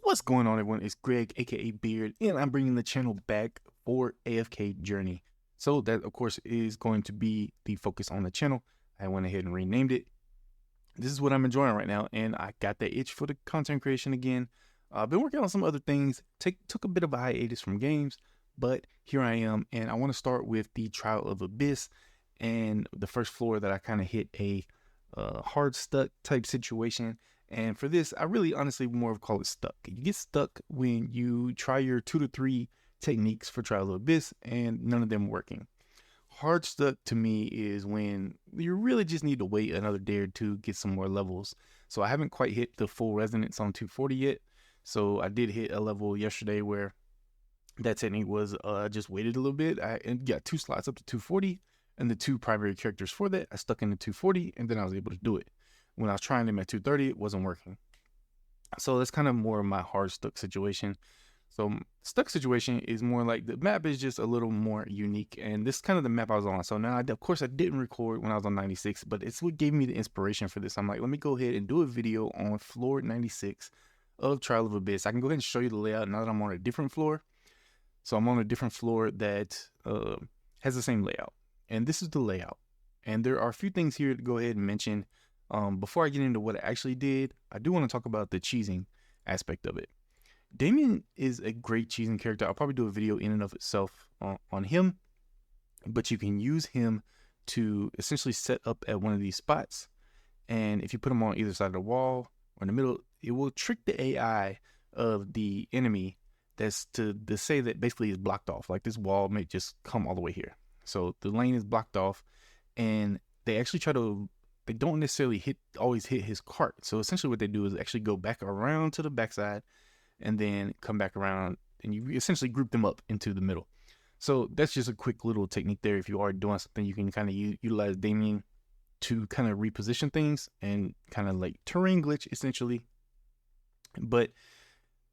What's going on, everyone? It's Greg, aka Beard, and I'm bringing the channel back for AFK Journey. So that, of course, is going to be the focus on the channel. I went ahead and renamed it. This is what I'm enjoying right now, and I got the itch for the content creation again. I've been working on some other things. Took a bit of a hiatus from games, but here I am, and I want to start with the Trial of Abyss and the first floor that I kind of hit a hard stuck type situation. And for this, I really honestly more of call it stuck. You get stuck when you try your 2 to 3 techniques for Trial of Abyss and none of them working. Hard stuck to me is when you really just need to wait another day or two, get some more levels. So I haven't quite hit the full resonance on 240 yet. So I did hit a level yesterday where that technique was just waited a little bit. I got 2 slots up to 240, and the 2 primary characters for that I stuck in the 240, and then I was able to do it. When I was trying them at 230, it wasn't working. So that's kind of more of my hard stuck situation. So stuck situation is more like the map is just a little more unique, and this is kind of the map I was on. So now, of course, I didn't record when I was on 96, but it's what gave me the inspiration for this. I'm like, let me go ahead and do a video on floor 96 of Trial of Abyss. I can go ahead and show you the layout now that I'm on a different floor. So I'm on a different floor that has the same layout, and this is the layout. And there are a few things here to go ahead and mention. Before I get into what I actually did, I do want to talk about the cheesing aspect of it. Damien is a great cheesing character. I'll probably do a video in and of itself on him, but you can use him to essentially set up at one of these spots. And if you put him on either side of the wall or in the middle, it will trick the AI of the enemy that's to say that basically is blocked off. Like this wall may just come all the way here. So the lane is blocked off, and they actually they don't necessarily always hit his cart. So essentially what they do is actually go back around to the backside and then come back around, and you essentially group them up into the middle. So that's just a quick little technique there. If you are doing something, you can kind of utilize Damien to kind of reposition things and kind of like terrain glitch essentially. But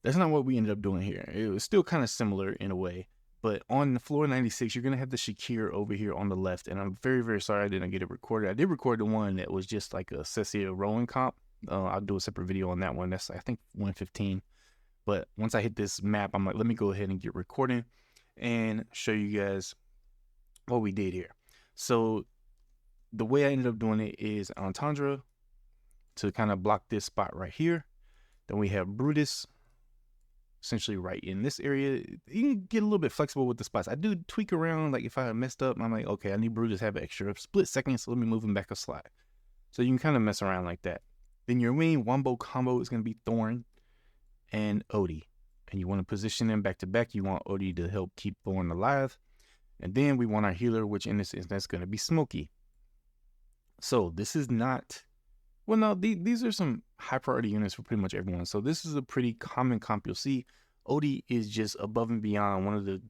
that's not what we ended up doing here. It was still kind of similar in a way. But on the floor 96, you're going to have the Shakir over here on the left. And I'm very, very sorry I didn't get it recorded. I did record the one that was just like a Cessia rowing comp. I'll do a separate video on that one. That's, I think, 115. But once I hit this map, I'm like, let me go ahead and get recording and show you guys what we did here. So the way I ended up doing it is Entendre to kind of block this spot right here. Then we have Brutus essentially right in this area. You can get a little bit flexible with the spots. I do tweak around, like if I messed up, I'm like, okay, I need Brutus to have an extra split second, so let me move him back a slot. So you can kind of mess around like that. Then your main wombo combo is going to be Thorn and Odie. And you want to position them back to back. You want Odie to help keep Thorn alive. And then we want our healer, which in this instance going to be Smokey. So this is not... Well, no, these are some high priority units for pretty much everyone. So this is a pretty common comp you'll see. Odie is just above and beyond one of the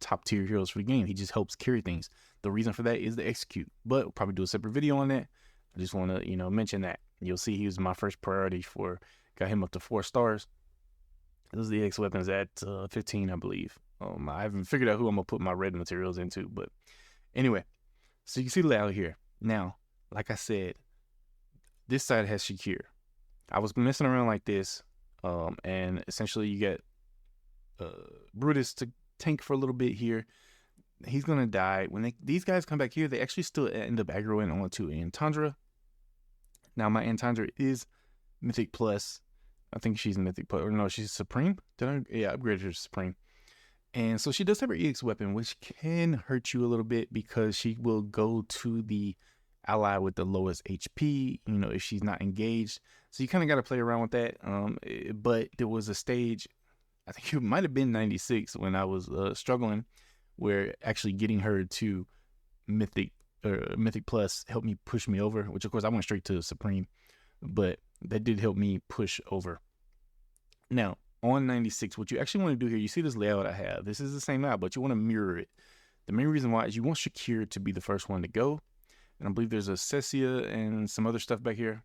top tier heroes for the game. He just helps carry things. The reason for that is the execute, but we'll probably do a separate video on that. I just want to, mention that. You'll see he was my first priority got him up to 4 stars. Those are the X weapons at 15, I believe. I haven't figured out who I'm going to put my red materials into, but anyway, so you can see the layout here. Now, like I said, this side has Shakir. I was messing around like this, and essentially you get Brutus to tank for a little bit here. He's gonna die. When these guys come back here, they actually still end up aggroing onto Entendre. Now my Entendre is Mythic Plus. I think she's Mythic Plus, or no, she's Supreme. Yeah, I upgraded her to Supreme. And so she does have her EX weapon, which can hurt you a little bit because she will go to the ally with the lowest HP, if she's not engaged. So you kind of got to play around with that. But there was a stage, I think it might have been 96 when I was struggling, where actually getting her to Mythic Plus helped me push me over, which of course I went straight to Supreme, but that did help me push over. Now on 96, what you actually want to do here, you see this layout I have. This is the same layout, but you want to mirror it. The main reason why is you want Shakir to be the first one to go. And I believe there's a Cessia and some other stuff back here.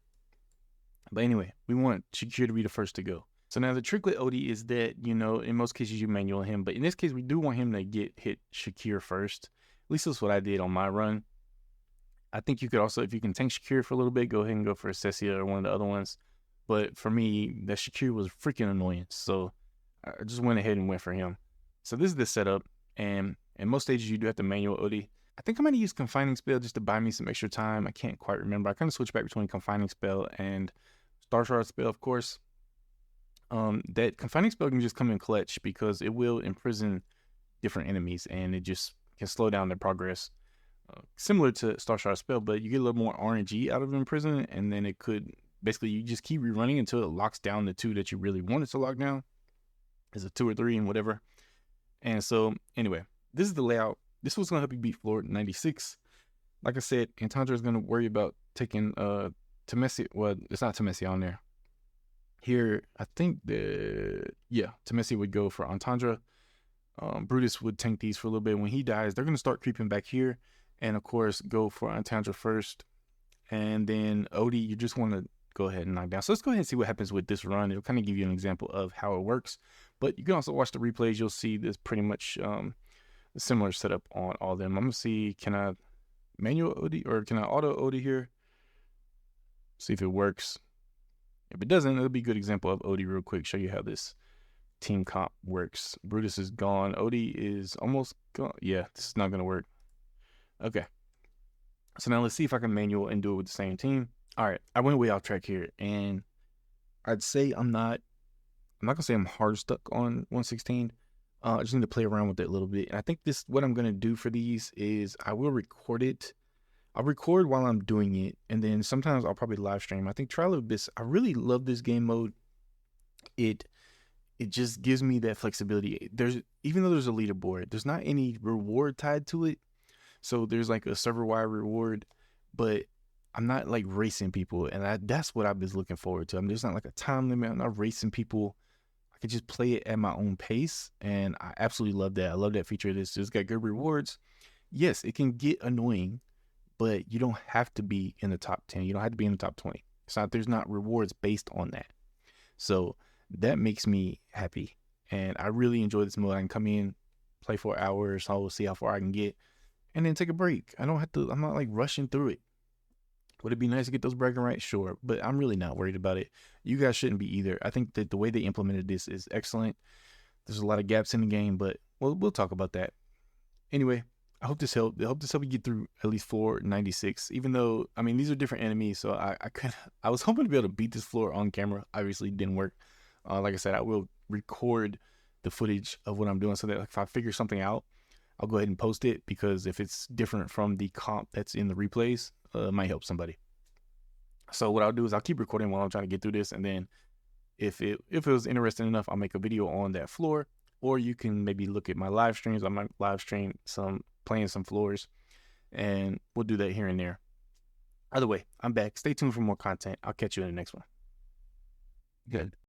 But anyway, we want Shakir to be the first to go. So now the trick with Odie is that, in most cases you manual him. But in this case, we do want him to hit Shakir first. At least that's what I did on my run. I think you could also, if you can tank Shakir for a little bit, go ahead and go for a Cessia or one of the other ones. But for me, that Shakir was freaking annoying. So I just went ahead and went for him. So this is the setup. And in most stages, you do have to manual OD. I think I'm going to use Confining Spell just to buy me some extra time. I can't quite remember. I kind of switch back between Confining Spell and Star Shard Spell, of course. That Confining Spell can just come in clutch because it will imprison different enemies and it just can slow down their progress. Similar to Star Shard Spell, but you get a little more RNG out of imprisonment, and then it could basically you just keep rerunning until it locks down the 2 that you really wanted to lock down. Is a 2 or 3 and whatever. And so anyway, this is the layout. This was gonna help you beat floor 96. Like I said, Antandra is gonna worry about taking Temesi. Well, it's not Temesi on there. Here, I think Temesi would go for Antandra. Brutus would tank these for a little bit. When he dies, they're gonna start creeping back here, and of course go for Antandra first, and then Odie, you just want to go ahead and knock down. So let's go ahead and see what happens with this run. It'll kind of give you an example of how it works, but you can also watch the replays. You'll see this pretty much a similar setup on all of them. I'm gonna see, can I manual OD or can I auto OD here? See if it works. If it doesn't, it'll be a good example of OD real quick. Show you how this team comp works. Brutus is gone. Odie is almost gone. Yeah, this is not gonna work. Okay. So now let's see if I can manual and do it with the same team. All right, I went way off track here, and I'd say I'm not gonna say I'm hard stuck on 116. I just need to play around with it a little bit. And I think what I'm gonna do for these is I will record it. I'll record while I'm doing it, and then sometimes I'll probably live stream. I think Trial of Abyss, I really love this game mode. It just gives me that flexibility. Even though there's a leaderboard, there's not any reward tied to it. So there's like a server-wide reward, but I'm not like racing people, and that's what I've been looking forward to. I mean, there's not like a time limit. I'm not racing people. I can just play it at my own pace, and I absolutely love that. I love that feature of this. It's got good rewards. Yes, it can get annoying, but you don't have to be in the top 10. You don't have to be in the top 20. There's not rewards based on that. So that makes me happy, and I really enjoy this mode. I can come in, play for hours, I'll see how far I can get, and then take a break. I'm not like rushing through it. Would it be nice to get those bragging rights? Sure, but I'm really not worried about it. You guys shouldn't be either. I think that the way they implemented this is excellent. There's a lot of gaps in the game, but we'll talk about that. Anyway, I hope this helped. I hope this helped you get through at least floor 96. Even though, I mean, these are different enemies, so I was hoping to be able to beat this floor on camera. Obviously, it didn't work. Like I said, I will record the footage of what I'm doing so that if I figure something out, I'll go ahead and post it, because if it's different from the comp that's in the replays, it might help somebody. So what I'll do is I'll keep recording while I'm trying to get through this, and then if it was interesting enough, I'll make a video on that floor, or you can maybe look at my live streams. I might live stream playing some floors, and we'll do that here and there. Either way, I'm back. Stay tuned for more content. I'll catch you in the next one. Good.